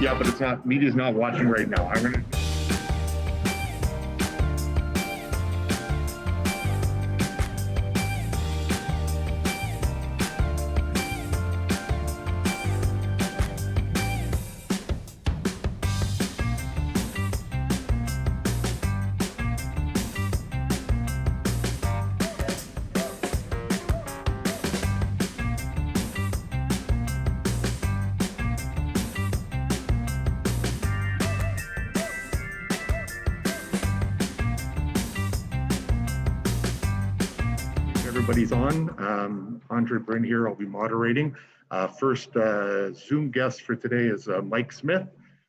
Yeah, but it's not, media's not watching right now. I'm gonna. Everybody's on. Andre Bryn here. I'll be moderating. First Zoom guest for today is Mike Smith.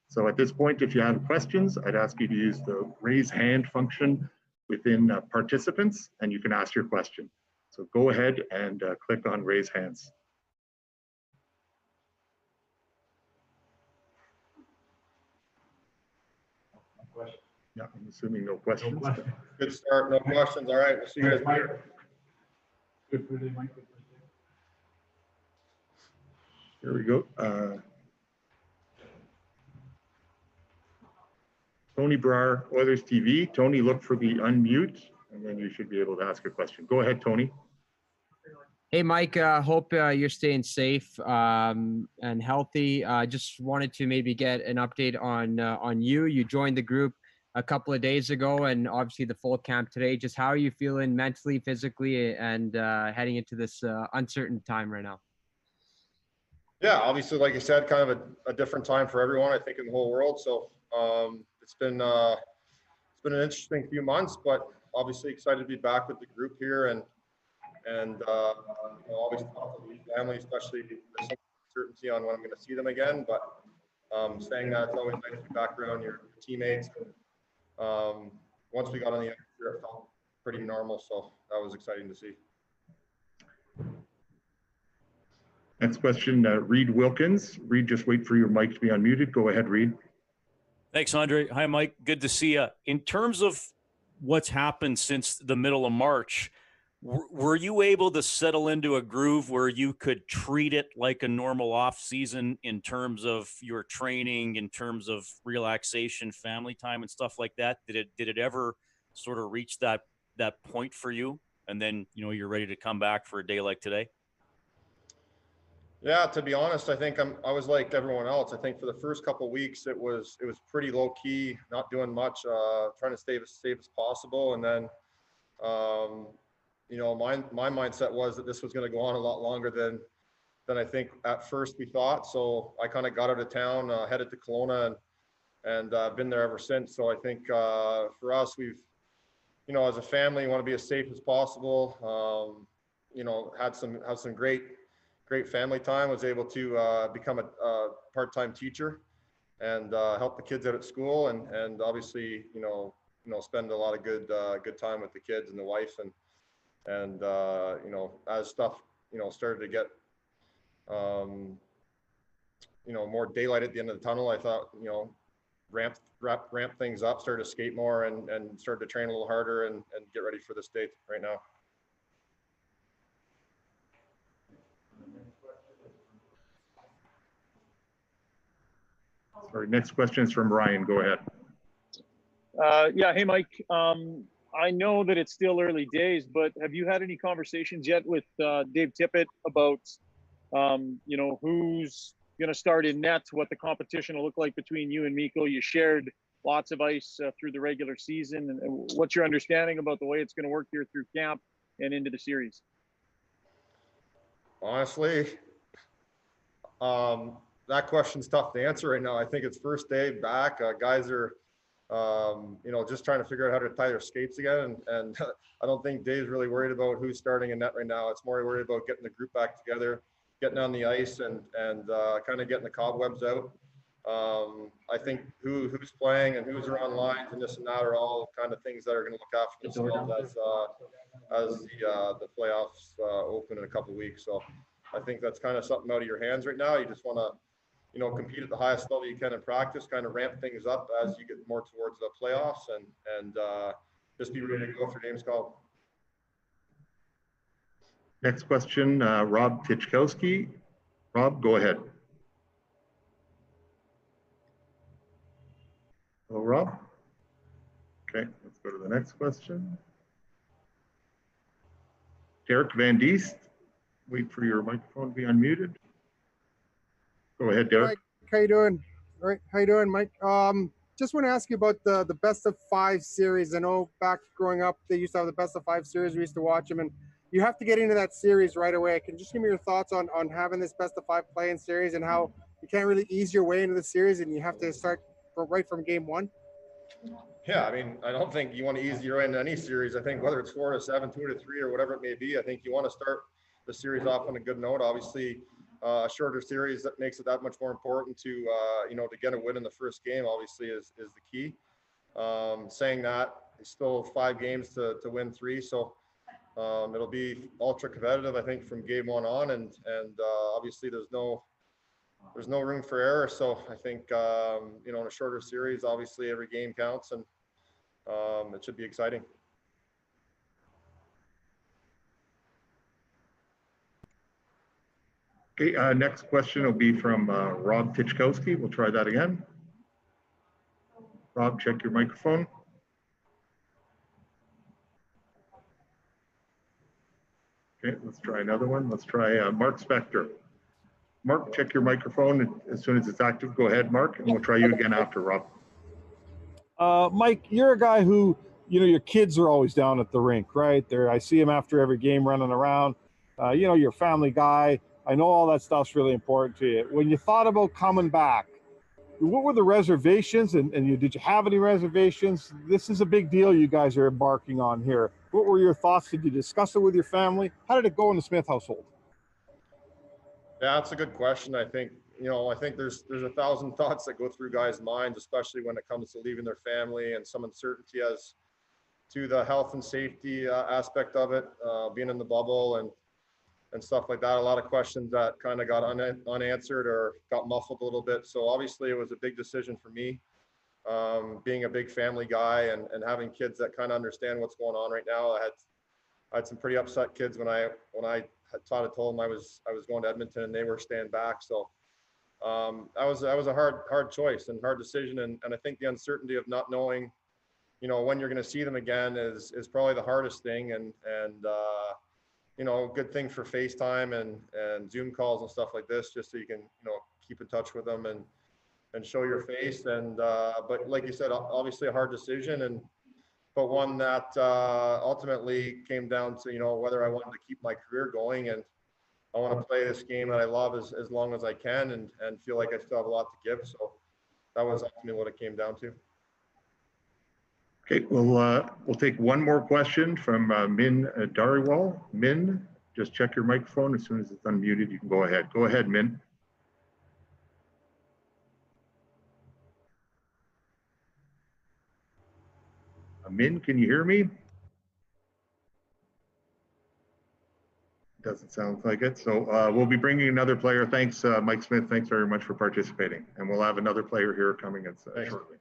So at this point, if you have questions, I'd ask you to use the raise hand function within participants, and you can ask your question. So go ahead and click on raise hands. Yeah, I'm assuming no questions. No question. Good start, no questions. All right, we'll see you guys later. Good for the mic. Here we go. Tony Brar, Oilers TV. Tony, look for the unmute, and then you should be able to ask a question. Go ahead, Tony. Hey, Mike, hope you're staying safe and healthy. Just wanted to maybe get an update on you. You joined the group a couple of days ago, and obviously the full camp today. Just how are you feeling mentally, physically, and heading into this uncertain time right now? Yeah, obviously, like you said, kind of a different time for everyone, I think, in the whole world. So it's been an interesting few months, but obviously excited to be back with the group here, and you know, always talk to the family, especially there's some uncertainty on when I'm going to see them again. But saying that, it's always nice to be back around your teammates. Once we got on the ice, it felt pretty normal, so that was exciting to see. Next question, Reed Wilkins. Reed, just wait for your mic to be unmuted. Go ahead, Reed. Thanks, Andre. Hi, Mike. Good to see you. In terms of what's happened since the middle of March, were you able to settle into a groove where you could treat it like a normal off season in terms of your training, in terms of relaxation, family time, and stuff like that? Did it ever sort of reach that point for you? And then, you know, you're ready to come back for a day like today? Yeah, to be honest, I think I was like everyone else. I think for the first couple of weeks, it was pretty low key, not doing much, trying to stay as safe as possible. And then, you know, my mindset was that this was going to go on a lot longer than I think at first we thought. So I kind of got out of town, headed to Kelowna, and been there ever since. So I think for us, we've, you know, as a family, want to be as safe as possible. You know, have some great family time. Was able to become a part-time teacher and help the kids out at school, and obviously, you know, spend a lot of good time with the kids and the wife, and you know, as stuff, you know, started to get you know, more daylight at the end of the tunnel, I thought, you know, ramp things up, started to skate more, and started to train a little harder, and get ready for this date right now. Sorry, next question is from Ryan. Go ahead. Yeah, hey, Mike. I know that it's still early days, but have you had any conversations yet with Dave Tippett about, you know, who's going to start in net, what the competition will look like between you and Mikko? You shared lots of ice through the regular season. And what's your understanding about the way it's going to work here through camp and into the series? Honestly, that question's tough to answer right now. I think it's first day back. Guys are, you know, just trying to figure out how to tie their skates again. And I don't think Dave's really worried about who's starting in net right now. It's more worried about getting the group back together, getting on the ice, and kind of getting the cobwebs out. I think who's playing and who's around lines and this and that are all kind of things that are going to look after themselves as the playoffs open in a couple of weeks. So I think that's kind of something out of your hands right now. You just want to, you know, compete at the highest level you can in practice, kind of ramp things up as you get more towards the playoffs, and just be ready to go for games called. Next question, Rob Tichkowski. Rob, go ahead. Hello, Rob. Okay, let's go to the next question. Derek Van Diest, wait for your microphone to be unmuted. Go ahead, Derek. Mike, how you doing? All right, how you doing, Mike? Just want to ask you about the best of 5 series. I know back growing up, they used to have the best of 5 series. We used to watch them, and you have to get into that series right away. Can you just give me your thoughts on having this best of 5 playing series and how you can't really ease your way into the series and you have to start right from game 1? Yeah, I mean, I don't think you want to ease your way into any series. I think whether it's 4-7, 2-3, or whatever it may be, I think you want to start the series off on a good note. Obviously, a shorter series that makes it that much more important to, to get a win in the first game, obviously, is the key. Saying that, it's still 5 games to win 3, so it'll be ultra competitive, I think, from game 1 on, and obviously there's no room for error. So I think, in a shorter series, obviously every game counts, and it should be exciting. Okay, next question will be from Rob Tichkowski. We'll try that again. Rob, check your microphone. Okay, let's try another one. Let's try Mark Spector. Mark, check your microphone. As soon as it's active, go ahead, Mark, and we'll try you again after, Rob. Mike, you're a guy who, your kids are always down at the rink, right? I see them after every game running around. You're a family guy. I know all that stuff's really important to you. When you thought about coming back, what were the reservations, and did you have any reservations? This is a big deal you guys are embarking on here. What were your thoughts? Did you discuss it with your family? How did it go in the Smith household? Yeah, that's a good question. I think, I think there's 1,000 thoughts that go through guys' minds, especially when it comes to leaving their family and some uncertainty as to the health and safety aspect of it, being in the bubble and stuff like that. A lot of questions that kind of got unanswered or got muffled a little bit. So obviously it was a big decision for me, being a big family guy and having kids that kind of understand what's going on right now. I had some pretty upset kids when I had told them I was going to Edmonton and they were staying back. So that was a hard choice and hard decision. And I think the uncertainty of not knowing, when you're going to see them again is probably the hardest thing. And good thing for FaceTime and Zoom calls and stuff like this, just so you can, keep in touch with them and show your face. And, but like you said, obviously a hard decision, but one that ultimately came down to, whether I wanted to keep my career going, and I want to play this game that I love as long as I can and feel like I still have a lot to give. So that was ultimately what it came down to. Okay, we'll take one more question from Min Dhariwal. Min, just check your microphone. As soon as it's unmuted, you can go ahead. Go ahead, Min. Min, can you hear me? Doesn't sound like it. So we'll be bringing another player. Thanks, Mike Smith. Thanks very much for participating. And we'll have another player here coming in shortly.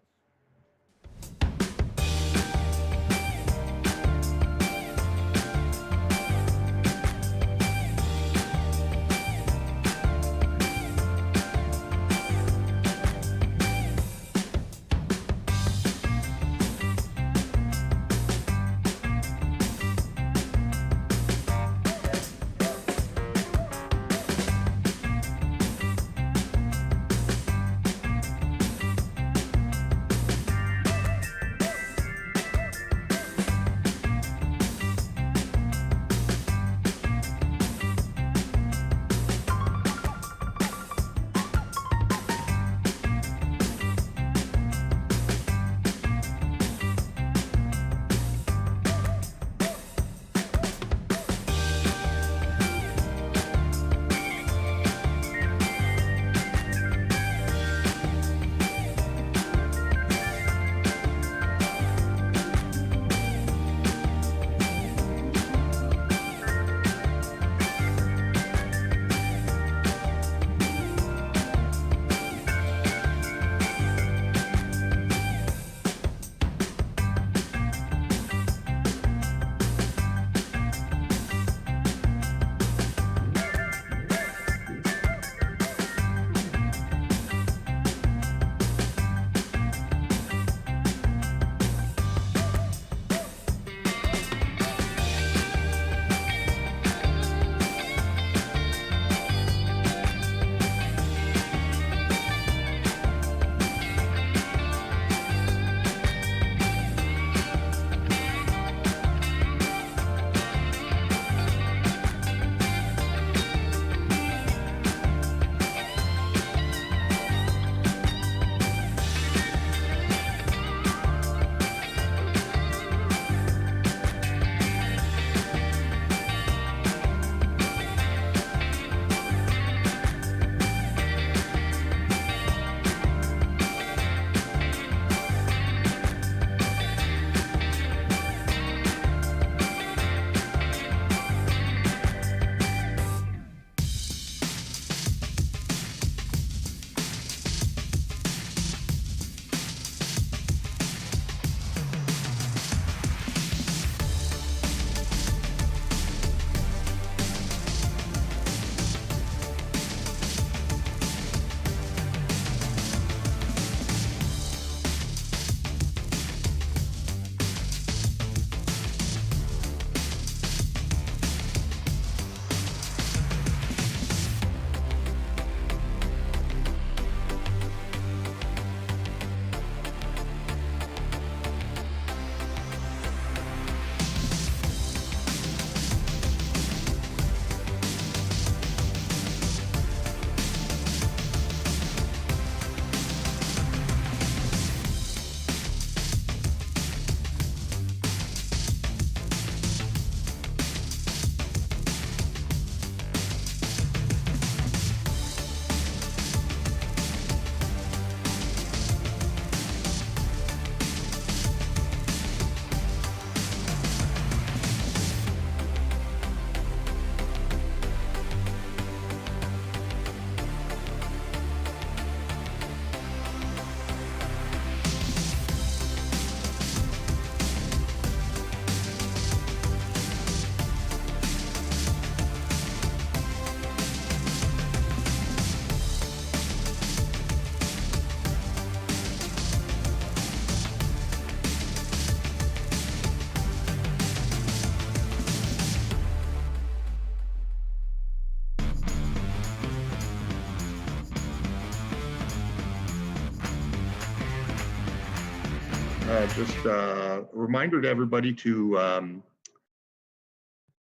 Just a reminder to everybody to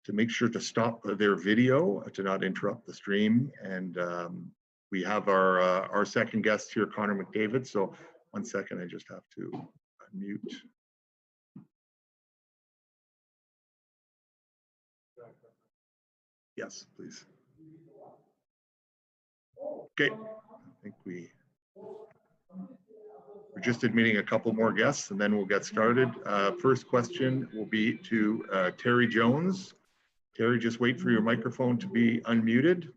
make sure to stop their video, to not interrupt the stream. And we have our second guest here, Connor McDavid. So 1 second, I just have to unmute. Yes, please. Okay, I think we're just admitting a couple more guests and then we'll get started. First question will be to Terry Jones. Terry, just wait for your microphone to be unmuted.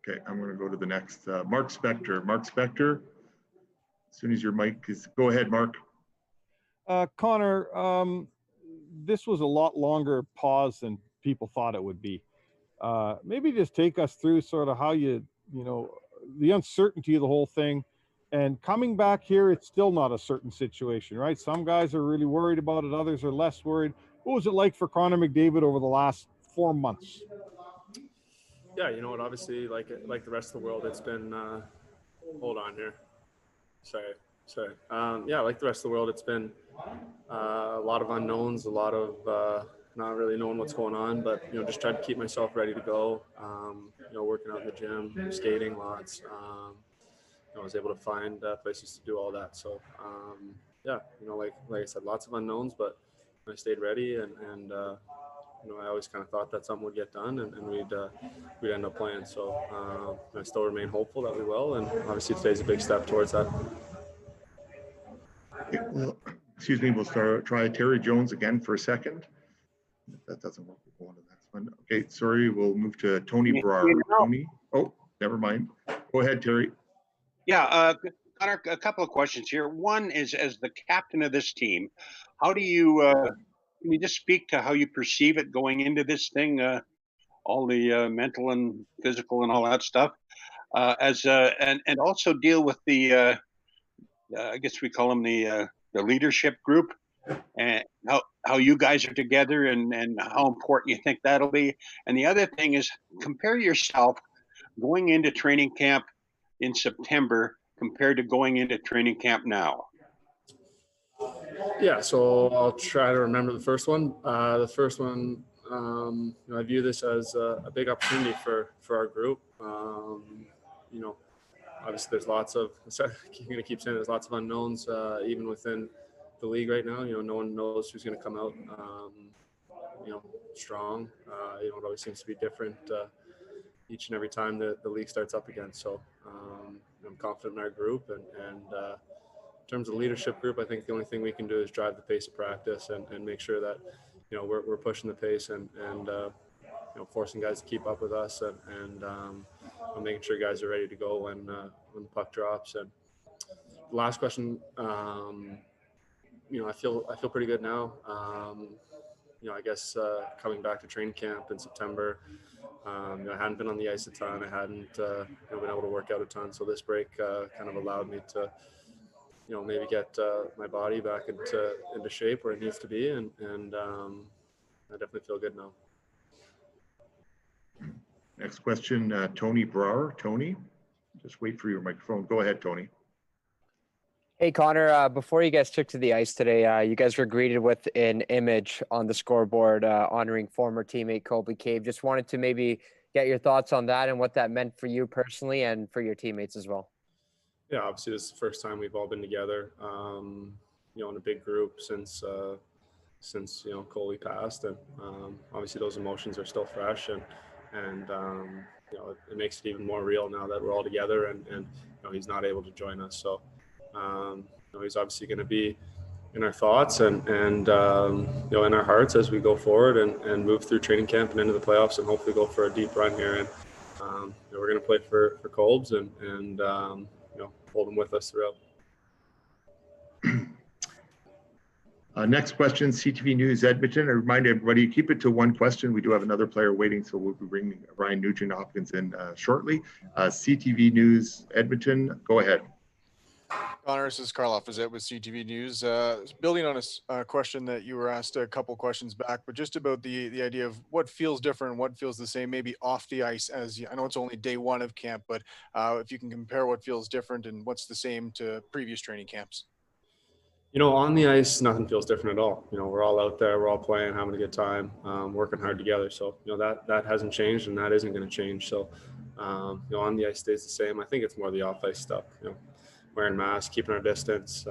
Okay, I'm going to go to the next. Mark Spector. Mark Spector, as soon as your mic is, go ahead, Mark. Connor, this was a lot longer pause than people thought it would be. Maybe just take us through sort of how you know, the uncertainty of the whole thing. And coming back here, it's still not a certain situation, right? Some guys are really worried about it. Others are less worried. What was it like for Connor McDavid over the last 4 months? Yeah, you know what, obviously, like the rest of the world, it's been, hold on here. Sorry. Yeah, like the rest of the world, it's been a lot of unknowns, a lot of not really knowing what's going on, but, you know, just trying to keep myself ready to go, you know, working out in the gym, skating lots. You know, I was able to find places to do all that. So, yeah, you know, like I said, lots of unknowns, but I stayed ready and you know, I always kind of thought that something would get done and we'd end up playing. So I still remain hopeful that we will. And obviously today's a big step towards that. Okay, well, excuse me, we'll try Terry Jones again for a second. If that doesn't work, we'll go on to the next one. Okay, sorry, we'll move to Tony Brar. Tony, oh, never mind. Go ahead, Terry. Yeah, Connor, a couple of questions here. One is, as the captain of this team, how do you, can you just speak to how you perceive it going into this thing, all the mental and physical and all that stuff, and also deal with the, I guess we call them the leadership group, and how you guys are together and how important you think that'll be. And the other thing is, compare yourself going into training camp in September compared to going into training camp now. Yeah, so I'll try to remember the first one. The first one, you know, I view this as a big opportunity for our group. You know, obviously there's lots of, I'm going to keep saying there's lots of unknowns, even within the league right now. You know, no one knows who's going to come out, you know, strong. You know, it always seems to be different each and every time the league starts up again. So I'm confident in our group and in terms of the leadership group, I think the only thing we can do is drive the pace of practice and make sure that, you know, we're pushing the pace and you know, forcing guys to keep up with us and making sure guys are ready to go when the puck drops. And the last question, you know, I feel pretty good now. You know, I guess coming back to training camp in September, you know, I hadn't been on the ice a ton. I hadn't you know, been able to work out a ton. So this break kind of allowed me to, you know, maybe get my body back into shape where it needs to be, and I definitely feel good now. Next question, Tony Brar. Tony, just wait for your microphone. Go ahead, Tony. Hey, Connor, before you guys took to the ice today, you guys were greeted with an image on the scoreboard honoring former teammate Colby Cave. Just wanted to maybe get your thoughts on that and what that meant for you personally and for your teammates as well. Yeah, obviously this is the first time we've all been together, you know, in a big group since you know, Coley passed, and obviously those emotions are still fresh, and you know, it makes it even more real now that we're all together, and you know, he's not able to join us. So you know, he's obviously going to be in our thoughts and you know, in our hearts as we go forward and move through training camp and into the playoffs, and hopefully go for a deep run here. And you know, we're going to play for Colbs and you know, hold them with us throughout. Next question, CTV News Edmonton. I remind everybody, keep it to one question. We do have another player waiting, so we'll be bringing Ryan Nugent-Hopkins in shortly. CTV News Edmonton, go ahead. Connor, this is Karl Fazet with CTV News. Building on a question that you were asked a couple questions back, but just about the idea of what feels different and what feels the same, maybe off the ice. As I know it's only day one of camp, but if you can compare what feels different and what's the same to previous training camps. On the ice, nothing feels different at all. We're all out there, we're all playing, having a good time, working hard together. So, that hasn't changed and that isn't going to change. So, on the ice stays the same. I think it's more the off ice stuff, wearing masks, keeping our distance,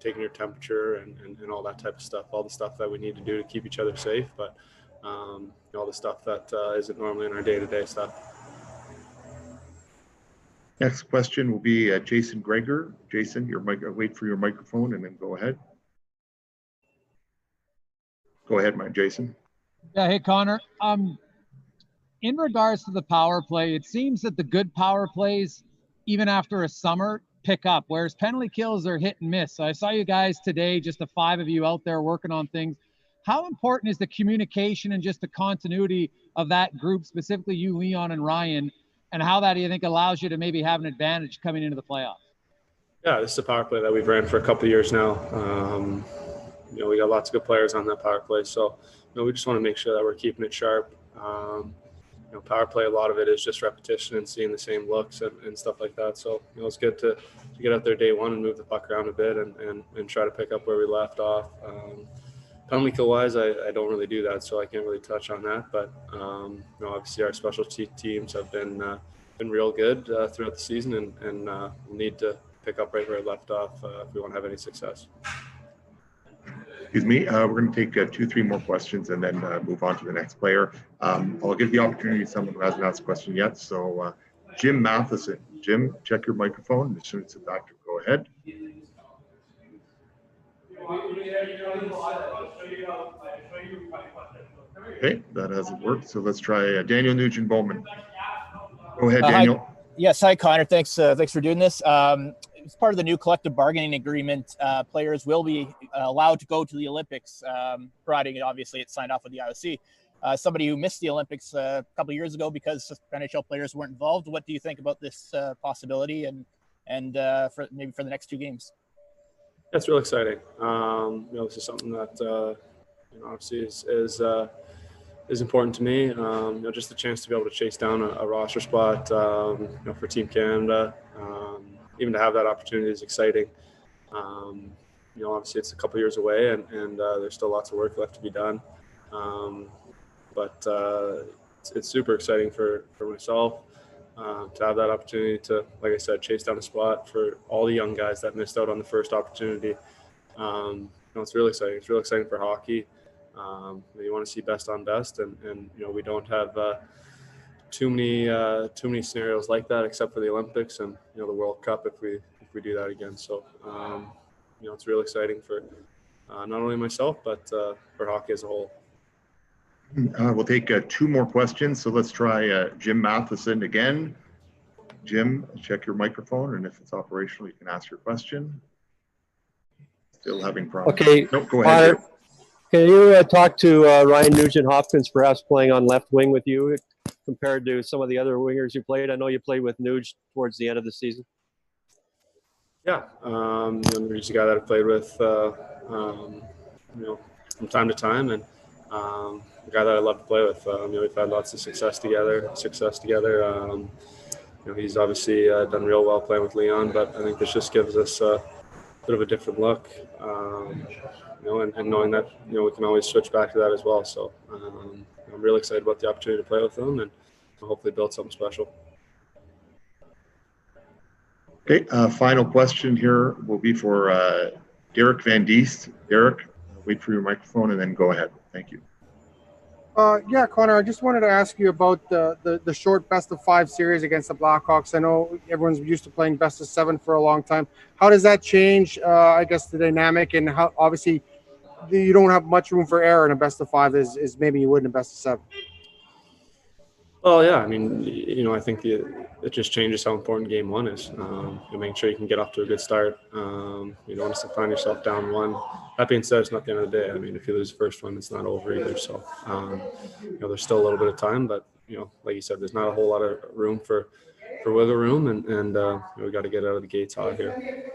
taking your temperature and all that type of stuff, all the stuff that we need to do to keep each other safe. But, all the stuff that isn't normally in our day-to-day stuff. Next question will be Jason Gregor. Jason, wait for your microphone and then go ahead. Go ahead, Jason. Yeah, hey, Connor. In regards to the power play, it seems that the good power plays, even after a summer, pick up, whereas penalty kills are hit and miss. So I saw you guys today, just the 5 of you out there working on things. How important is the communication and just the continuity of that group, specifically you, Leon, and Ryan, and how that do you think allows you to maybe have an advantage coming into the playoffs? Yeah, this is a power play that we've ran for a couple of years now. We got lots of good players on that power play, so we just want to make sure that we're keeping it sharp. Power play, a lot of it is just repetition and seeing the same looks and stuff like that. So it's good to get out there day one and move the puck around a bit and try to pick up where we left off. Penalty kill wise, I don't really do that, so I can't really touch on that. But obviously our special teams have been real good throughout the season, and we'll need to pick up right where it left off if we want to have any success. Excuse me. We're going to take 2-3 more questions and then move on to the next player. I'll give the opportunity to someone who hasn't asked a question yet. So Jim Matheson. Jim, check your microphone. As soon as it's active, go ahead. Okay, that hasn't worked. So let's try Daniel Nugent-Bowman. Go ahead, Daniel. Yes, hi, Connor. Thanks for doing this. As part of the new collective bargaining agreement, players will be allowed to go to the Olympics, providing obviously it's signed off with the IOC. Somebody who missed the Olympics a couple of years ago because NHL players weren't involved. What do you think about this possibility and for maybe for the next 2 games? That's real exciting. This is something that obviously is important to me. Just the chance to be able to chase down a roster spot, for Team Canada. Even to have that opportunity is exciting. Obviously it's a couple years away and there's still lots of work left to be done. But it's super exciting for myself to have that opportunity to, like I said, chase down a spot for all the young guys that missed out on the first opportunity. It's really exciting. It's really exciting for hockey. You want to see best on best, and we don't have too many scenarios like that except for the Olympics and the World Cup if we do that again. So it's real exciting for not only myself but for hockey as a whole. We'll take 2 more questions. So let's try Jim Matheson again. Jim, check your microphone, and if it's operational, you can ask your question. Still having problems. Okay. Nope, go ahead. Can you talk to Ryan Nugent-Hopkins perhaps playing on left wing with you compared to some of the other wingers you played? I know you played with Nuge towards the end of the season. Yeah, Nuge is a guy that I played with, from time to time, and a guy that I love to play with. We've had lots of success together. He's obviously done real well playing with Leon, but I think this just gives us a bit of a different look. And knowing that, we can always switch back to that as well. So I'm really excited about the opportunity to play with him and hopefully build something special. Okay, final question here will be for Derek Van Diest. Derek, wait for your microphone and then go ahead. Thank you. Yeah, Connor, I just wanted to ask you about the short best-of-5 series against the Blackhawks. I know everyone's used to playing best-of-7 for a long time. How does that change, I guess, the dynamic, and how obviously you don't have much room for error in a best-of-5 as maybe you would in a best-of-7? Well, yeah, I mean, I think it just changes how important game 1 is. Making sure you can get off to a good start. You don't want to find yourself down 1. That being said, it's not the end of the day. I mean, if you lose the first one, it's not over either. So, there's still a little bit of time, but, like you said, there's not a whole lot of room for wiggle room, and we got to get out of the gates hot here.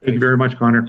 Thank you very much, Connor.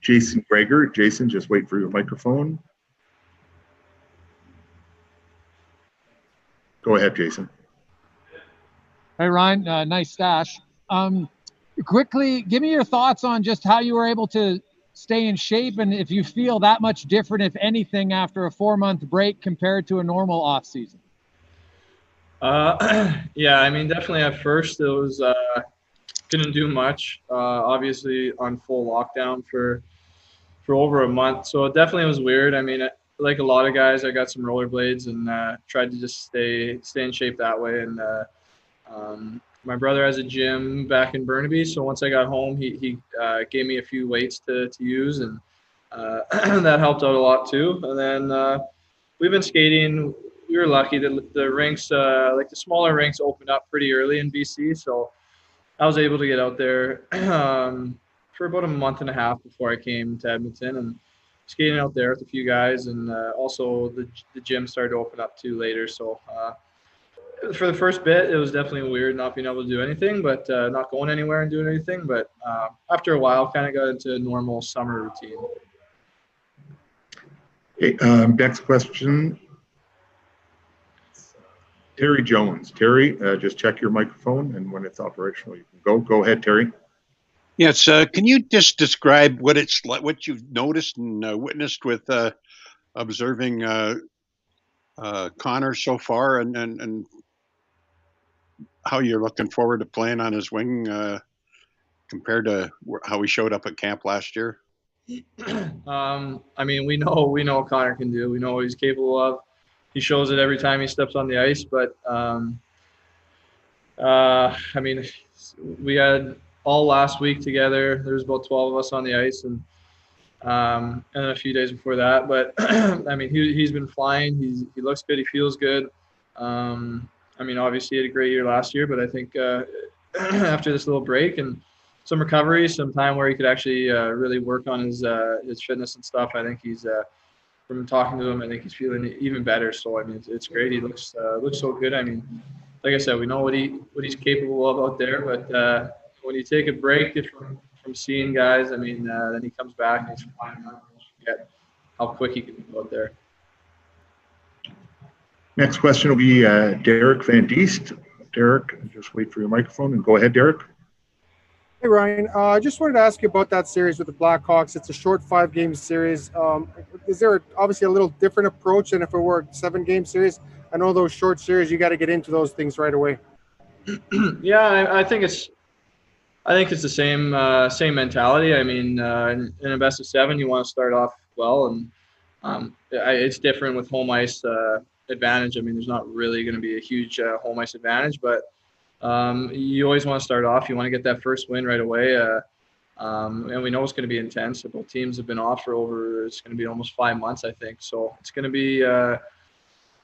Jason Greger. Jason, just wait for your microphone. Go ahead, Jason. Hey, Ryan, nice stash. Quickly, give me your thoughts on just how you were able to stay in shape and if you feel that much different, if anything, after a 4-month break compared to a normal off season. Yeah, I mean, definitely at first it was, couldn't do much, obviously on full lockdown for over a month. So it definitely was weird. I mean, like a lot of guys, I got some rollerblades and tried to just stay in shape that way. And my brother has a gym back in Burnaby, so once I got home, he gave me a few weights to use, and that helped out a lot too. And then we've been skating. We were lucky that the rinks, like the smaller rinks, opened up pretty early in BC, so I was able to get out there for about a month and a half before I came to Edmonton, and skating out there with a few guys, and also the gym started to open up too later. So for the first bit, it was definitely weird not being able to do anything, but not going anywhere and doing anything. But after a while, kind of got into a normal summer routine. Okay, next question. Terry Jones. Terry, just check your microphone, and when it's operational, you can go. Go ahead, Terry. Yes. Can you just describe what it's like, what you've noticed and witnessed with observing Connor so far, and how you're looking forward to playing on his wing compared to how he showed up at camp last year? I mean, we know what Connor can do. We know what he's capable of. He shows it every time he steps on the ice. But I mean, we had all last week together. There was about 12 of us on the ice, and a few days before that. But I mean, he's been flying. He looks good. He feels good. I mean, obviously he had a great year last year, but I think after this little break and some recovery, some time where he could actually really work on his fitness and stuff, I think he's from talking to him, I think he's feeling even better. So I mean, it's great. He looks so good. I mean, like I said, we know what he's capable of out there, but when you take a break from seeing guys, I mean, then he comes back and he's fine. You forget how quick he can go out there. Next question will be Derek Van Diest. Derek, just wait for your microphone and go ahead, Derek. Hey, Ryan. I just wanted to ask you about that series with the Blackhawks. It's a short 5-game series. Is there obviously a little different approach than if it were a 7-game series? I know those short series, you got to get into those things right away. Yeah, I think it's the same mentality. I mean, in a best of 7, you want to start off well, and it's different with home ice advantage. I mean, there's not really going to be a huge home ice advantage, but you always want to start off. You want to get that first win right away, and we know it's going to be intense. Both teams have been off for it's going to be almost 5 months, I think. So it's going to be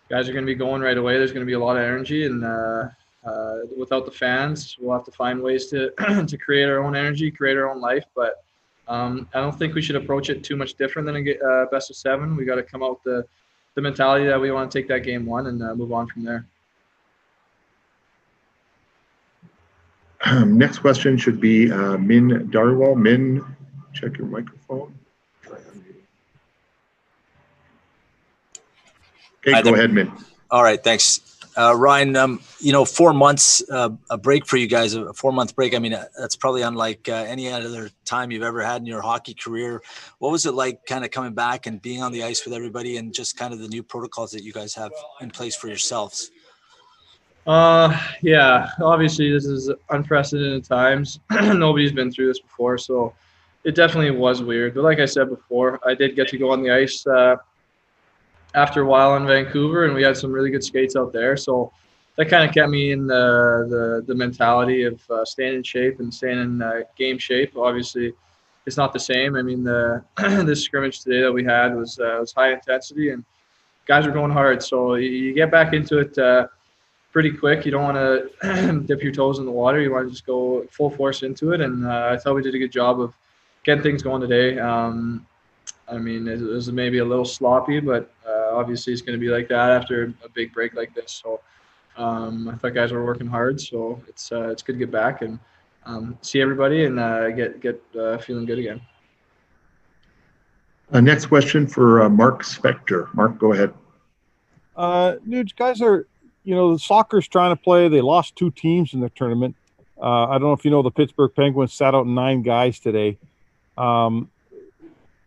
guys are going to be going right away. There's going to be a lot of energy, and without the fans, we'll have to find ways to to create our own energy, create our own life. But I don't think we should approach it too much different than a best of 7. We got to come out the mentality that we want to take that game 1 and move on from there. Next question should be Min Darwal. Min, check your microphone. Okay, go ahead, Min. All right, thanks. Ryan, 4 months, a break for you guys, a 4-month break. I mean, that's probably unlike any other time you've ever had in your hockey career. What was it like kind of coming back and being on the ice with everybody and just kind of the new protocols that you guys have in place for yourselves? Yeah, obviously this is unprecedented times. Nobody's been through this before, so it definitely was weird. But like I said before, I did get to go on the ice after a while in Vancouver, and we had some really good skates out there. So that kind of kept me in the mentality of staying in shape and staying in game shape. Obviously, it's not the same. I mean, this scrimmage today that we had was high intensity, and guys were going hard. So you get back into it pretty quick. You don't want to dip your toes in the water. You want to just go full force into it. And I thought we did a good job of getting things going today. I mean, it was maybe a little sloppy, but obviously it's going to be like that after a big break like this. So I thought guys were working hard. So it's good to get back and see everybody and get feeling good again. Next question for Mark Spector. Mark, go ahead. Nuge, guys are, soccer's trying to play. They lost 2 teams in the tournament. I don't know if you know, the Pittsburgh Penguins sat out 9 guys today.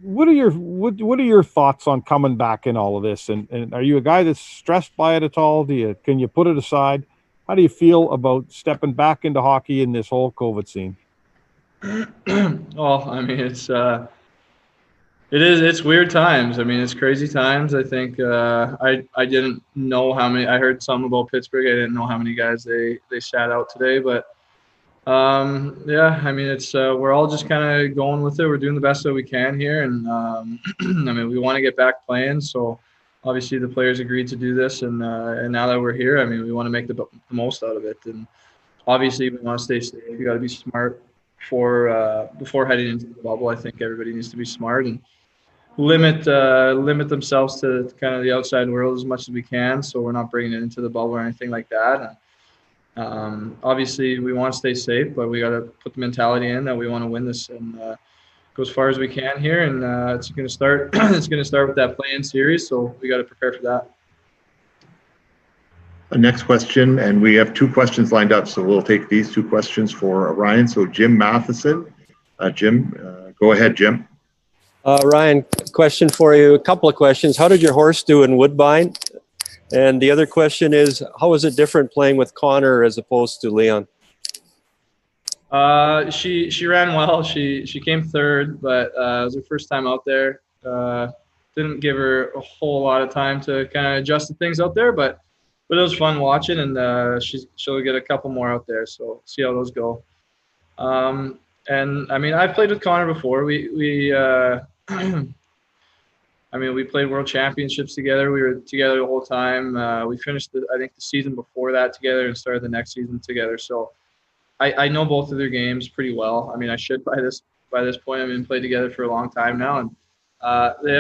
What are your thoughts on coming back in all of this? And are you a guy that's stressed by it at all? Can you put it aside? How do you feel about stepping back into hockey in this whole COVID scene? Well, I mean, it's weird times. I mean, it's crazy times. I think I didn't know how many. I heard some about Pittsburgh. I didn't know how many guys they sat out today. But yeah, I mean, it's we're all just kind of going with it. We're doing the best that we can here, and I mean, we want to get back playing. So obviously, the players agreed to do this, and now that we're here, I mean, we want to make the most out of it. And obviously we want to stay safe. You got to be smart before heading into the bubble. I think everybody needs to be smart and limit themselves to kind of the outside world as much as we can, so we're not bringing it into the bubble or anything like that. Obviously, we want to stay safe, but we got to put the mentality in that we want to win this and go as far as we can here. And it's going to start. It's going to start with that play-in series, so we got to prepare for that. Next question, and we have 2 questions lined up, so we'll take these 2 questions for Ryan. So Jim Matheson, Jim, go ahead, Jim. Ryan, question for you. A couple of questions. How did your horse do in Woodbine? And the other question is, how was it different playing with Connor as opposed to Leon? She ran well. She came third, but it was her first time out there. Didn't give her a whole lot of time to kind of adjust to things out there, but it was fun watching, and she'll get a couple more out there. So see how those go. And I mean, I've played with Connor before. We I mean, we played world championships together. We were together the whole time. We finished, I think, the season before that together and started the next season together. So I know both of their games pretty well. I mean, I should by this point. I mean, played together for a long time now, and they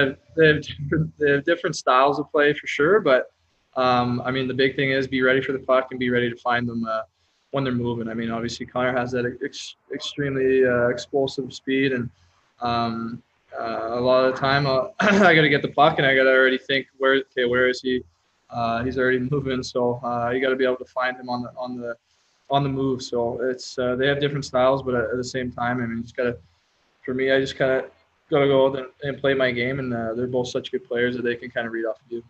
have different styles of play for sure. But I mean, the big thing is be ready for the puck and be ready to find them when they're moving. I mean, obviously Connor has that extremely explosive speed, and a lot of the time I got to get the puck and I got to already think where is he? He's already moving, so you got to be able to find him on the move. So it's they have different styles, but at the same time, I mean, for me, I just kind of got to go out and play my game, and they're both such good players that they can kind of read off of you.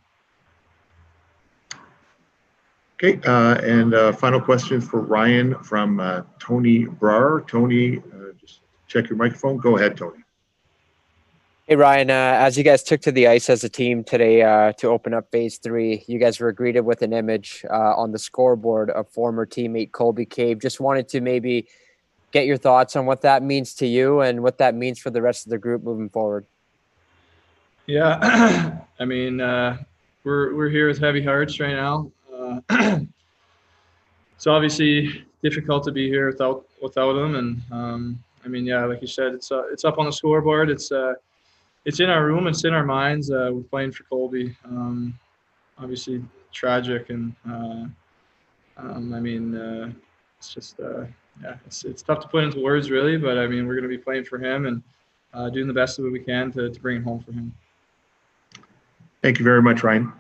Okay, and final question for Ryan from Tony Brar. Tony, just check your microphone. Go ahead, Tony. Hey, Ryan, as you guys took to the ice as a team today to open up phase 3, you guys were greeted with an image on the scoreboard of former teammate Colby Cave. Just wanted to maybe get your thoughts on what that means to you and what that means for the rest of the group moving forward. Yeah, I mean, we're here with heavy hearts right now. It's obviously difficult to be here without him, and I mean, yeah, like you said, it's up on the scoreboard. It's in our room. It's in our minds. We're playing for Colby. Obviously tragic, and I mean, it's just yeah, it's tough to put into words really. But I mean, we're going to be playing for him and doing the best of what we can to bring it home for him. Thank you very much, Ryan.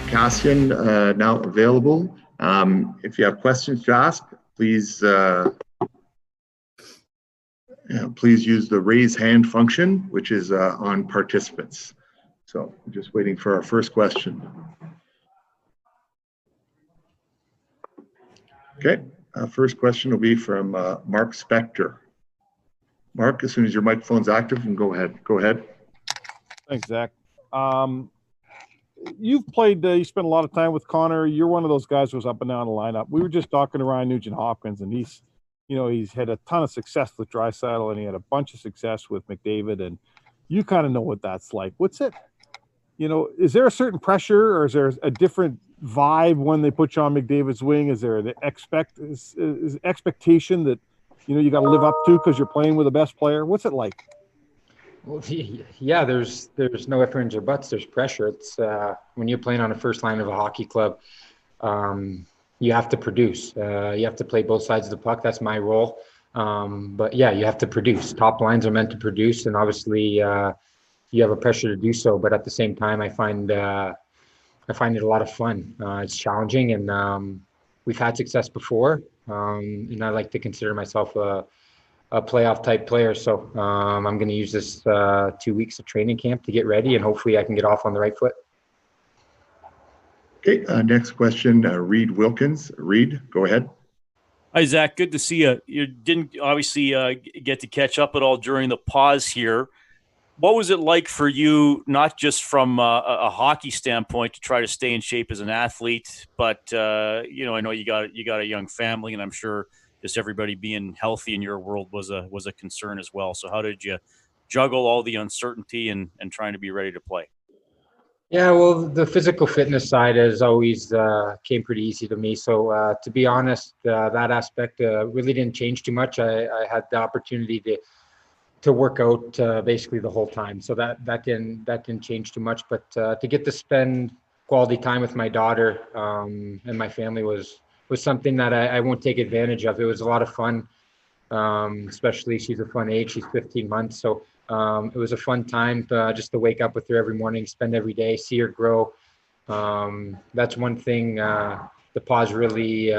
Kassian now available. If you have questions to ask, please please use the raise hand function, which is on participants. So I'm just waiting for our first question. Okay, first question will be from Mark Spector. Mark, as soon as your microphone's active, and go ahead. Go ahead. Thanks, Zach. You've played, you spent a lot of time with Connor. You're one of those guys who was up and down the lineup. We were just talking to Ryan Nugent-Hopkins, and he's had a ton of success with Draisaitl, and he had a bunch of success with McDavid, and you kind of know what that's like. What's it? Is there a certain pressure, or is there a different vibe when they put you on McDavid's wing? Is there the expectation that you got to live up to because you're playing with the best player? What's it like? Well, yeah, there's no ifs, ands, or buts. There's pressure. It's when you're playing on the first line of a hockey club, you have to produce. You have to play both sides of the puck. That's my role. But yeah, you have to produce. Top lines are meant to produce, and obviously you have a pressure to do so. But at the same time, I find it a lot of fun. It's challenging, and we've had success before. And I like to consider myself a playoff type player. So I'm going to use this 2 weeks of training camp to get ready, and hopefully I can get off on the right foot. Okay, next question, Reed Wilkins. Reed, go ahead. Hi, Zach. Good to see you. You didn't obviously get to catch up at all during the pause here. What was it like for you, not just from a hockey standpoint, to try to stay in shape as an athlete, but I know you got a young family, and I'm sure just everybody being healthy in your world was a concern as well. So how did you juggle all the uncertainty and trying to be ready to play? Yeah, well, the physical fitness side has always came pretty easy to me. So to be honest, that aspect really didn't change too much. I had the opportunity to work out basically the whole time. So that didn't change too much. But to get to spend quality time with my daughter and my family was something that I won't take advantage of. It was a lot of fun, especially she's a fun age. She's 15 months. So it was a fun time just to wake up with her every morning, spend every day, see her grow. That's one thing the pause really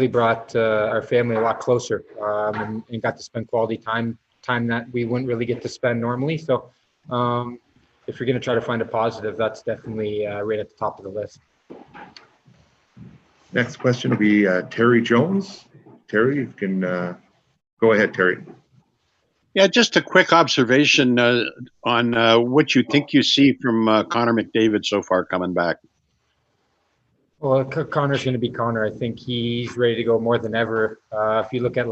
brought our family a lot closer and got to spend quality time that we wouldn't really get to spend normally. So if you're going to try to find a positive, that's definitely right at the top of the list. Next question will be Terry Jones. Terry, you can go ahead, Terry. Yeah, just a quick observation on what you think you see from Connor McDavid so far coming back. Well, Connor's going to be Connor. I think he's ready to go more than ever. If you look at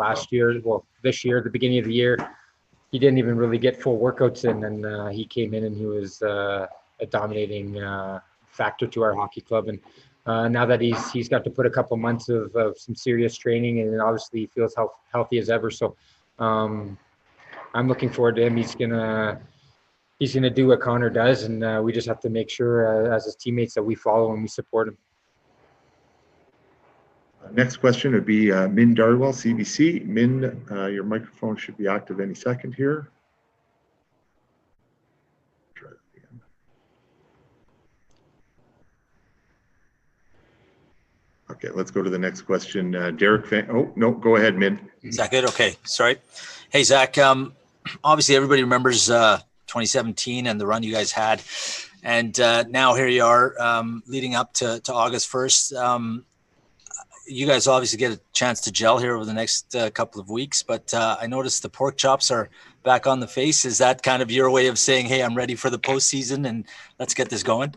this year, the beginning of the year, he didn't even really get full workouts in, and he came in and he was a dominating factor to our hockey club. And now that he's got to put a couple months of some serious training, and obviously he feels healthy as ever. So I'm looking forward to him. He's gonna do what Connor does, and we just have to make sure as his teammates that we follow and we support him. Next question would be Min Darwell, CBC. Min, your microphone should be active any second here. Try that again. Okay, let's go to the next question. Derek oh, no, go ahead, Min. Is that good? Okay, sorry. Hey, Zach, obviously everybody remembers 2017 and the run you guys had. And now here you are leading up to August 1st. You guys obviously get a chance to gel here over the next couple of weeks, but I noticed the pork chops are back on the face. Is that kind of your way of saying, hey, I'm ready for the postseason and let's get this going?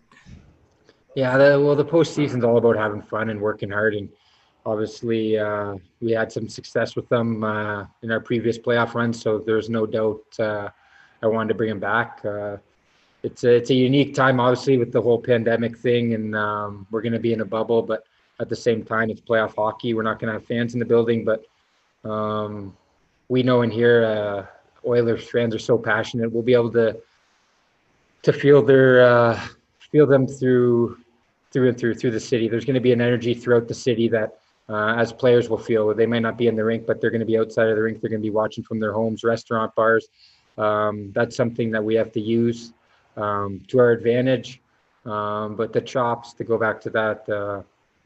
Yeah, the postseason's all about having fun and working hard. And obviously we had some success with them in our previous playoff run. So there's no doubt I wanted to bring them back. It's a unique time, obviously, with the whole pandemic thing, and we're going to be in a bubble, but at the same time, it's playoff hockey. We're not going to have fans in the building, but we know in here, Oilers fans are so passionate. We'll be able to feel them through the city. There's going to be an energy throughout the city that as players will feel. They might not be in the rink, but they're going to be outside of the rink. They're going to be watching from their homes, restaurant, bars. That's something that we have to use to our advantage. But the chops, to go back to that,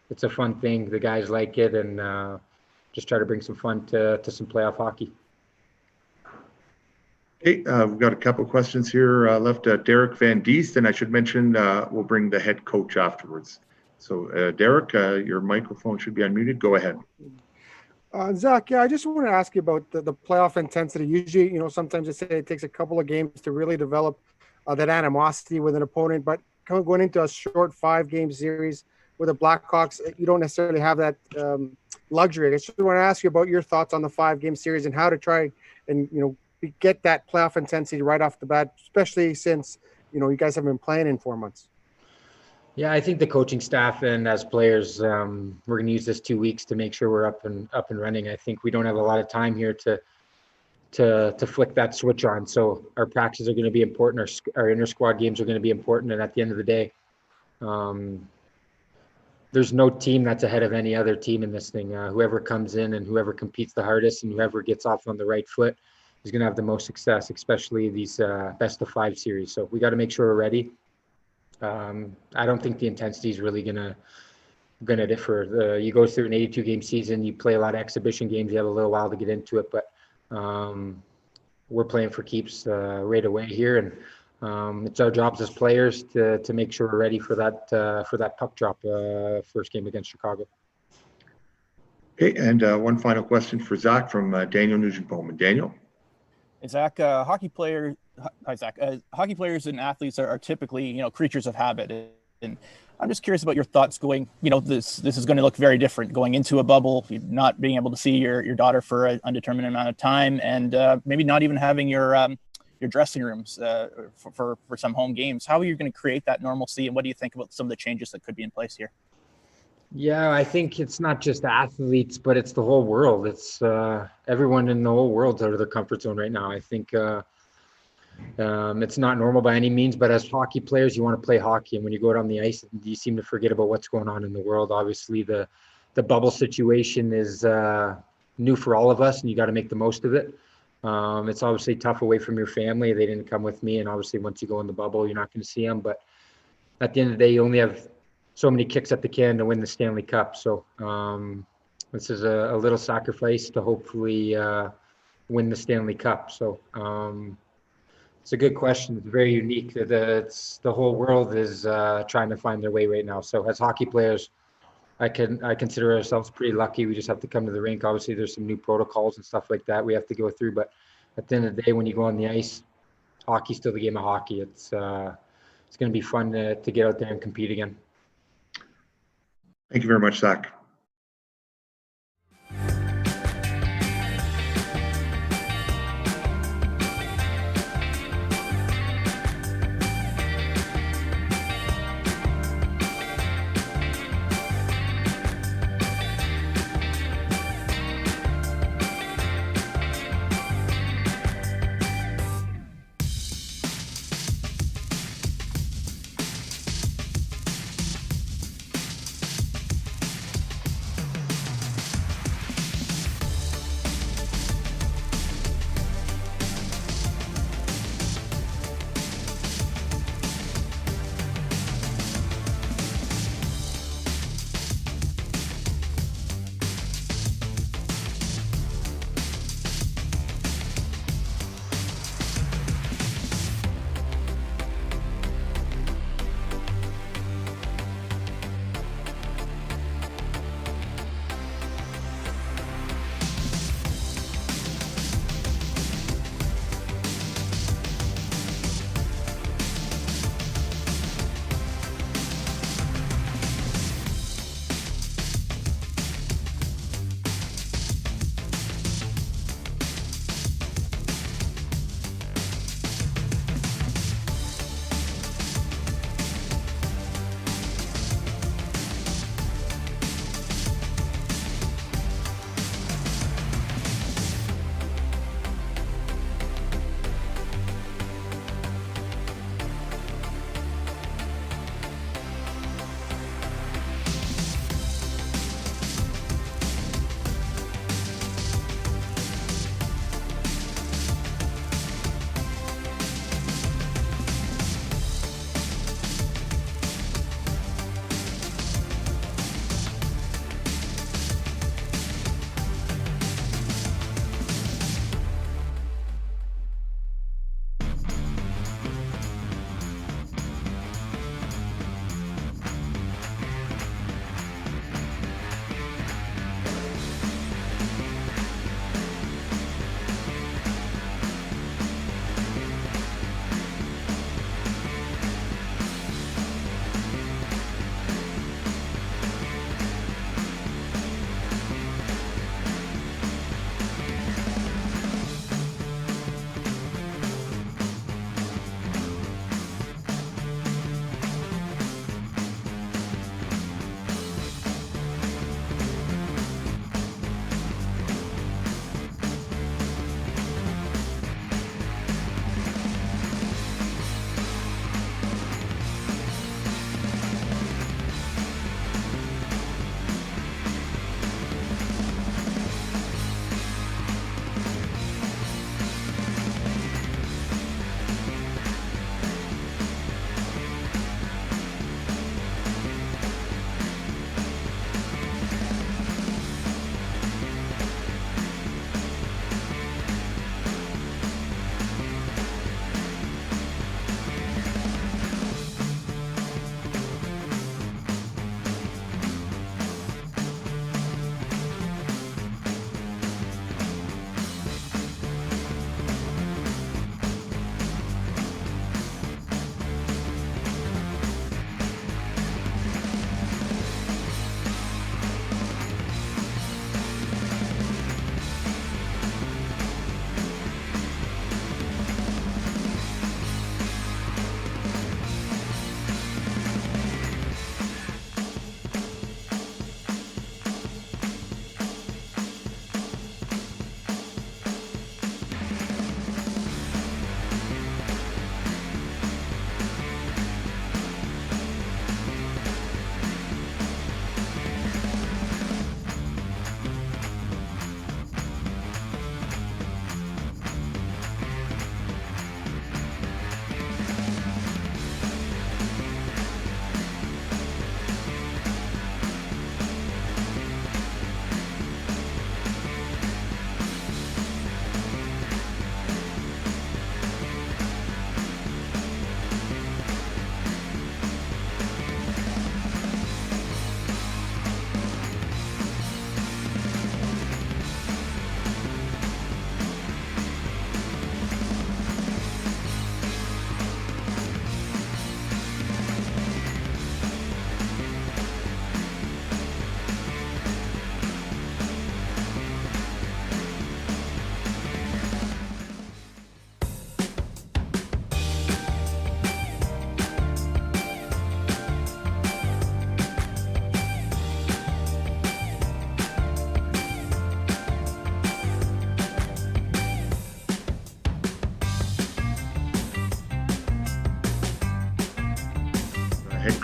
it's a fun thing. The guys like it, and just try to bring some fun to some playoff hockey. Okay, we've got a couple of questions here left. Derek Van Diest, and I should mention we'll bring the head coach afterwards. So Derek, your microphone should be unmuted. Go ahead. Zach, yeah, I just want to ask you about the playoff intensity. Usually, sometimes they say it takes a couple of games to really develop that animosity with an opponent, but going into a short 5-game series with the Blackhawks, you don't necessarily have that luxury. I just want to ask you about your thoughts on the 5-game series and how to try and, get that playoff intensity right off the bat, especially since, you guys have been playing in 4 months. Yeah, I think the coaching staff and as players, we're going to use this 2 weeks to make sure we're up and running. I think we don't have a lot of time here to flick that switch on. So our practices are going to be important. Our inter squad games are going to be important. And at the end of the day, there's no team that's ahead of any other team in this thing. Whoever comes in and whoever competes the hardest and whoever gets off on the right foot is going to have the most success, especially these best of 5 series. So we got to make sure we're ready. I don't think the intensity is really gonna differ. You go through an 82-game season, you play a lot of exhibition games, you have a little while to get into it, but we're playing for keeps right away here, and it's our jobs as players to make sure we're ready for that puck drop first game against Chicago. Okay, and one final question for Zach from Daniel Nugent-Hopkins. Daniel. Hey, Zach, hockey players and athletes are typically, creatures of habit. And I'm just curious about your thoughts going, this is going to look very different going into a bubble, not being able to see your daughter for an undetermined amount of time, and maybe not even having your dressing rooms for some home games. How are you going to create that normalcy? And what do you think about some of the changes that could be in place here? Yeah, I think it's not just athletes, but it's the whole world. It's everyone in the whole world's out of their comfort zone right now. I think it's not normal by any means, but as hockey players, you want to play hockey. And when you go out on the ice, you seem to forget about what's going on in the world. Obviously, the bubble situation is new for all of us, and you got to make the most of it. It's obviously tough away from your family. They didn't come with me, and obviously once you go in the bubble, you're not going to see them. But at the end of the day, you only have so many kicks at the can to win the Stanley Cup. So this is a little sacrifice to hopefully win the Stanley Cup. So it's a good question. It's very unique. The whole world is trying to find their way right now. So as hockey players, I consider ourselves pretty lucky. We just have to come to the rink. Obviously, there's some new protocols and stuff like that we have to go through. But at the end of the day, when you go on the ice, hockey's still the game of hockey. It's going to be fun to get out there and compete again. Thank you very much, Zach.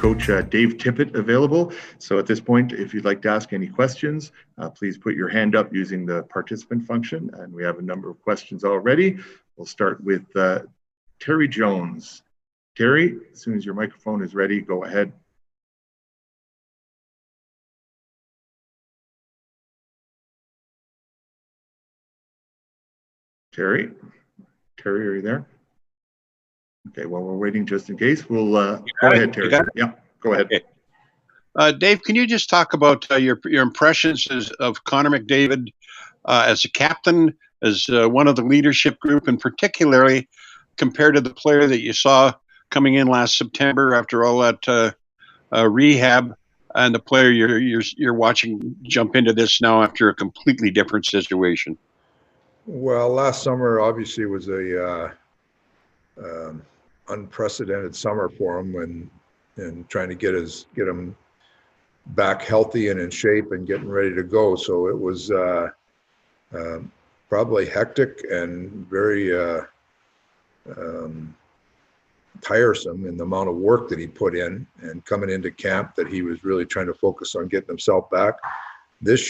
Coach Dave Tippett available. So at this point, if you'd like to ask any questions, please put your hand up using the participant function. And we have a number of questions already. We'll start with Terry Jones. Terry, as soon as your microphone is ready, go ahead. Terry, are you there? Okay, well, we're waiting just in case. We'll go ahead, Terry. Yeah, go ahead. Okay. Dave, can you just talk about your impressions of Connor McDavid as a captain, as one of the leadership group, and particularly compared to the player that you saw coming in last September after all that rehab, and the player you're watching jump into this now after a completely different situation? Well, last summer obviously was a unprecedented summer for him, and trying to get him back healthy and in shape and getting ready to go. So it was probably hectic and very tiresome in the amount of work that he put in, and coming into camp that he was really trying to focus on getting himself back. This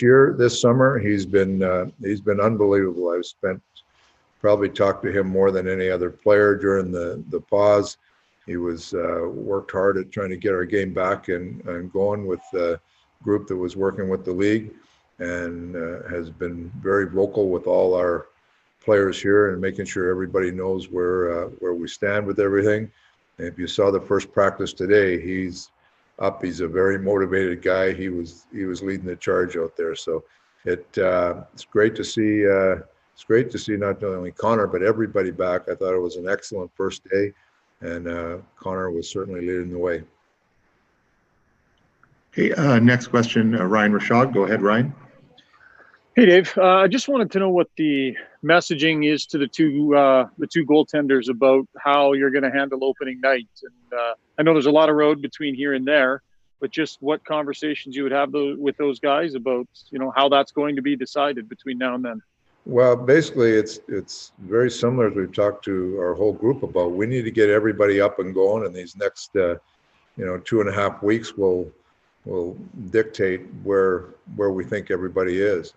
summer, he's been unbelievable. I've probably talked to him more than any other player during the pause. He was worked hard at trying to get our game back and going with the group that was working with the league, and has been very vocal with all our players here and making sure everybody knows where we stand with everything. And if you saw the first practice today, he's up. He's a very motivated guy. He was leading the charge out there. So it's great to see. It's great to see not only Connor but everybody back. I thought it was an excellent first day, and Connor was certainly leading the way. Okay, next question, Ryan Rashad. Go ahead, Ryan. Hey, Dave. I just wanted to know what the messaging is to the two goaltenders about how you're going to handle opening night. And I know there's a lot of road between here and there, but just what conversations you would have with those guys about, how that's going to be decided between now and then. Well, basically, it's very similar as we've talked to our whole group about. We need to get everybody up and going, and these next 2.5 weeks will dictate where we think everybody is.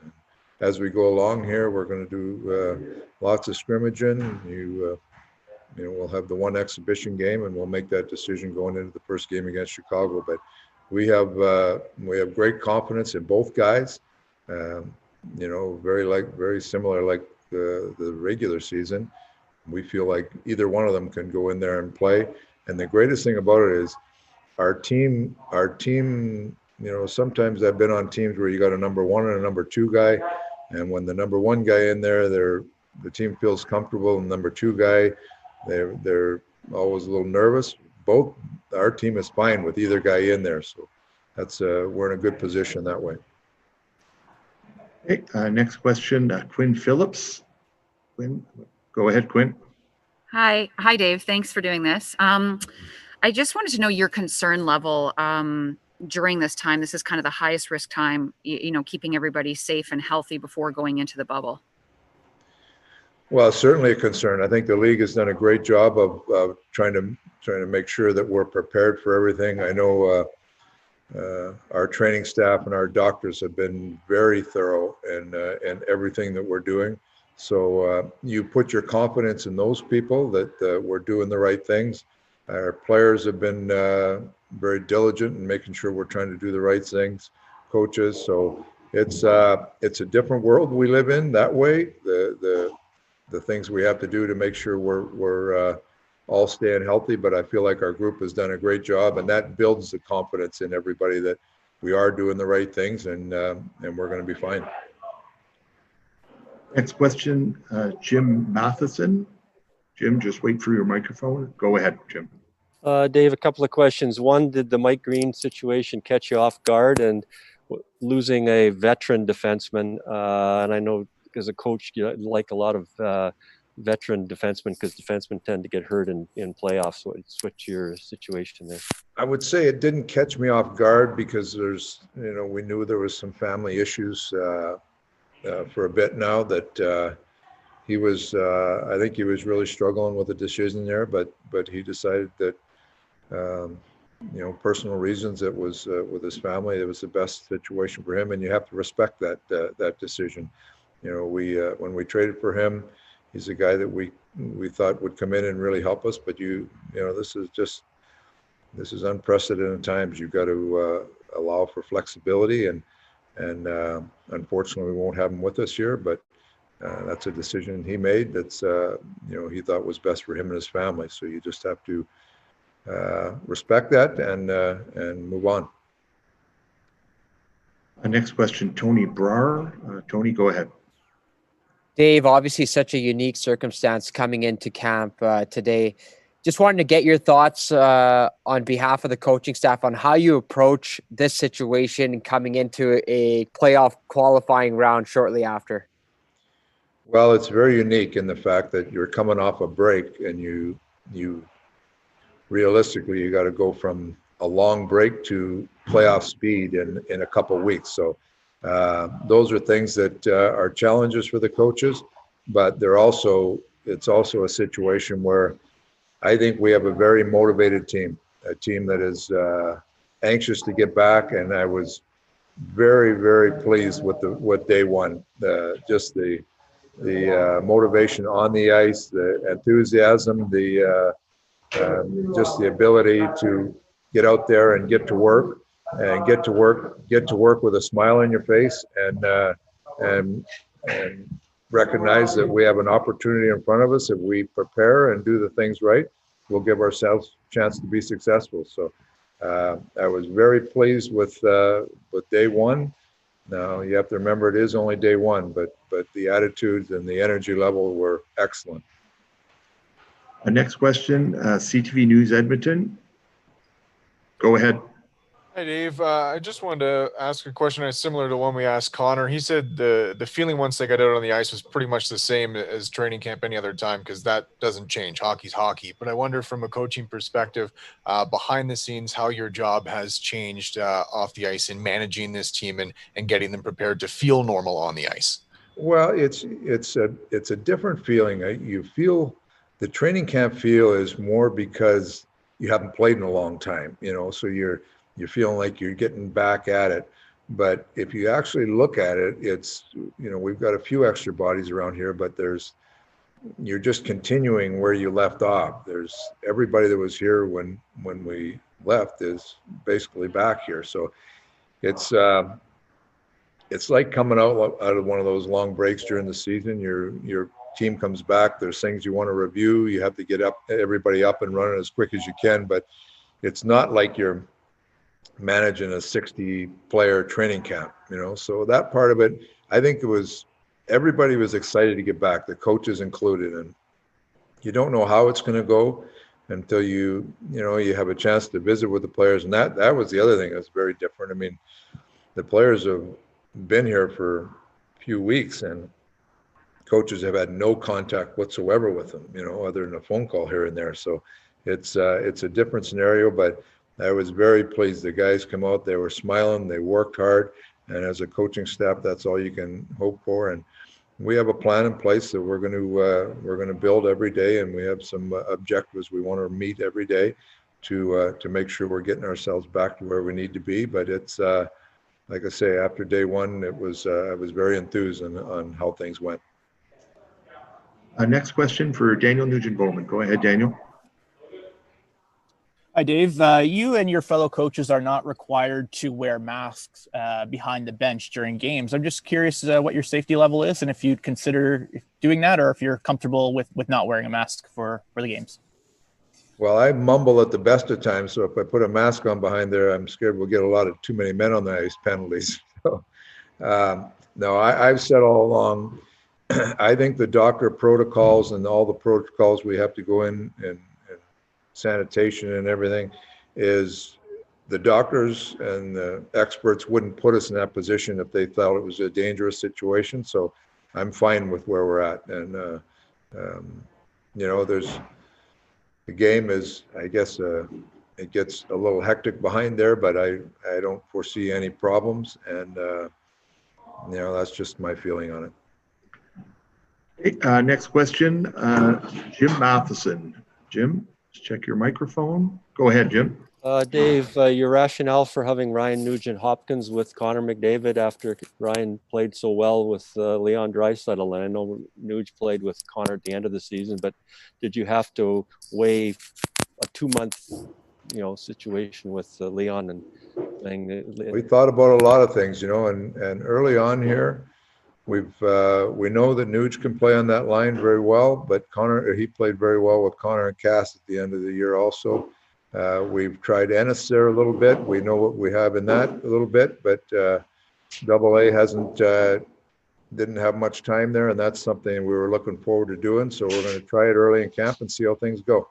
As we go along here, we're going to do lots of scrimmaging. We'll have the one exhibition game, and we'll make that decision going into the first game against Chicago. But we have great confidence in both guys. Very similar like the regular season. We feel like either one of them can go in there and play. And the greatest thing about it is our team. Sometimes I've been on teams where you got a number one and a number two guy. And when the number one guy in there, the team feels comfortable. And number two guy, they're always a little nervous. Our team is fine with either guy in there. So that's we're in a good position that way. Okay, next question, Quinn Phillips. Quinn, go ahead, Quinn. Hi, Dave. Thanks for doing this. I just wanted to know your concern level during this time. This is kind of the highest risk time, keeping everybody safe and healthy before going into the bubble. Well, certainly a concern. I think the league has done a great job of trying to make sure that we're prepared for everything. I know our training staff and our doctors have been very thorough in everything that we're doing. So you put your confidence in those people that we're doing the right things. Our players have been very diligent in making sure we're trying to do the right things, coaches. So it's a different world we live in that way. The things we have to do to make sure we're all staying healthy, but I feel like our group has done a great job, and that builds the confidence in everybody that we are doing the right things, and we're going to be fine. Next question, Jim Matheson. Jim, just wait for your microphone. Go ahead, Jim. Dave, a couple of questions. One, did the Mike Green situation catch you off guard, and losing a veteran defenseman? And I know as a coach, you like a lot of veteran defensemen because defensemen tend to get hurt in playoffs. So what's your situation there? I would say it didn't catch me off guard because we knew there was some family issues for a bit now that he was, I think he was really struggling with a decision there, but he decided that personal reasons, it was with his family. It was the best situation for him, and you have to respect that decision. When we traded for him, he's a guy that we thought would come in and really help us. But this is unprecedented times. You've got to allow for flexibility, and unfortunately, we won't have him with us here. But that's a decision he made. That's he thought was best for him and his family. So you just have to respect that and move on. Next question, Tony Brar. Tony, go ahead. Dave, obviously such a unique circumstance coming into camp today. Just wanted to get your thoughts on behalf of the coaching staff on how you approach this situation coming into a playoff qualifying round shortly after. Well, it's very unique in the fact that you're coming off a break, and you realistically, you got to go from a long break to playoff speed in a couple of weeks. So those are things that are challenges for the coaches, but it's also a situation where I think we have a very motivated team, a team that is anxious to get back. And I was very, very pleased with day one, just the motivation on the ice, the enthusiasm, just the ability to get out there and get to work with a smile on your face, and recognize that we have an opportunity in front of us. If we prepare and do the things right, we'll give ourselves a chance to be successful. So I was very pleased with day one. Now you have to remember it is only day one, but the attitudes and the energy level were excellent. Next question, CTV News Edmonton. Go ahead. Hi, Dave. I just wanted to ask a question that's similar to one we asked Connor. He said the feeling once they got out on the ice was pretty much the same as training camp any other time, because that doesn't change. Hockey's hockey. But I wonder from a coaching perspective, behind the scenes, how your job has changed off the ice in managing this team and getting them prepared to feel normal on the ice. Well, it's a different feeling. You feel the training camp feel is more because you haven't played in a long time, so you're feeling like you're getting back at it. But if you actually look at it, it's, we've got a few extra bodies around here, but you're just continuing where you left off. There's everybody that was here when we left is basically back here. So it's like coming out of one of those long breaks during the season. Your team comes back. There's things you want to review. You have to get everybody up and running as quick as you can, but it's not like you're managing a 60-player training camp, So that part of it, I think everybody was excited to get back, the coaches included, and you don't know how it's going to go until you have a chance to visit with the players. And that was the other thing that's very different. I mean, the players have been here for a few weeks, and coaches have had no contact whatsoever with them, other than a phone call here and there. So it's a different scenario, but I was very pleased. The guys come out, they were smiling, they worked hard, and as a coaching staff, that's all you can hope for. And we have a plan in place that we're going to build every day, and we have some objectives we want to meet every day to make sure we're getting ourselves back to where we need to be. But it's like I say, after day one, I was very enthused on how things went. Next question for Daniel Nugent-Bowman. Go ahead, Daniel. Hi, Dave. You and your fellow coaches are not required to wear masks behind the bench during games. I'm just curious what your safety level is, and if you'd consider doing that, or if you're comfortable with not wearing a mask for the games. Well, I mumble at the best of times, so if I put a mask on behind there, I'm scared we'll get a lot of too many men on the ice penalties. So, no, I've said all along, I think the doctor protocols and all the protocols we have to go in and sanitation and everything is the doctors and the experts wouldn't put us in that position if they felt it was a dangerous situation. So I'm fine with where we're at. And, the game is, I guess, it gets a little hectic behind there, but I don't foresee any problems. And, that's just my feeling on it. Okay, next question, Jim Matheson. Jim, just check your microphone. Go ahead, Jim. Dave, your rationale for having Ryan Nugent-Hopkins with Connor McDavid after Ryan played so well with Leon Draisaitl, and I know Nuge played with Connor at the end of the season, but did you have to weigh a 2-month, situation with Leon and playing? We thought about a lot of things, and early on here, we know that Nuge can play on that line very well, but he played very well with Connor and Cass at the end of the year also. We've tried Ennis there a little bit. We know what we have in that a little bit, but AA didn't have much time there, and that's something we were looking forward to doing. So we're going to try it early in camp and see how things go.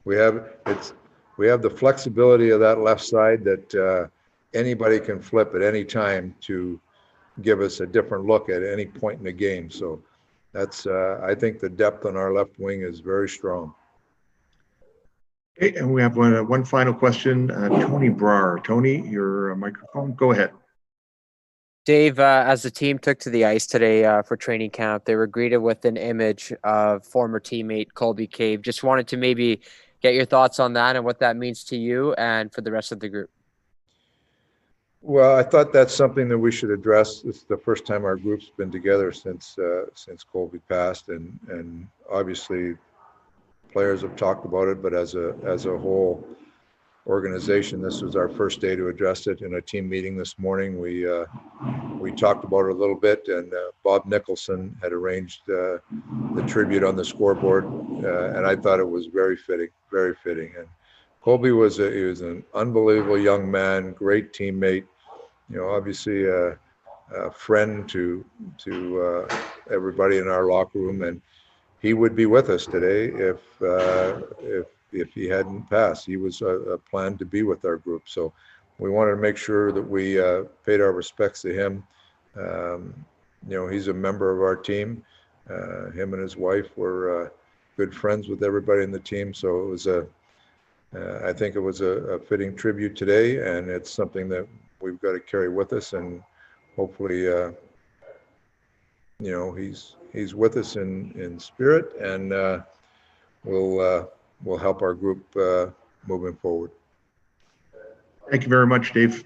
We have the flexibility of that left side that anybody can flip at any time to give us a different look at any point in the game. So that's I think the depth on our left wing is very strong. Okay, and we have one final question. Tony Brar. Tony, your microphone. Go ahead. Dave, as the team took to the ice today for training camp, they were greeted with an image of former teammate Colby Cave. Just wanted to maybe get your thoughts on that and what that means to you and for the rest of the group. Well, I thought that's something that we should address. It's the first time our group's been together since Colby passed, and obviously players have talked about it, but as a whole organization, this was our first day to address it in a team meeting this morning. We talked about it a little bit, and Bob Nicholson had arranged the tribute on the scoreboard, and I thought it was very fitting, very fitting. And Colby was an unbelievable young man, great teammate, obviously a friend to everybody in our locker room, and he would be with us today if he hadn't passed. He was planned to be with our group, so we wanted to make sure that we paid our respects to him. He's a member of our team. Him and his wife were good friends with everybody in the team, so it was I think it was a fitting tribute today, and it's something that we've got to carry with us, and hopefully he's with us in spirit, and will help our group moving forward. Thank you very much, Dave.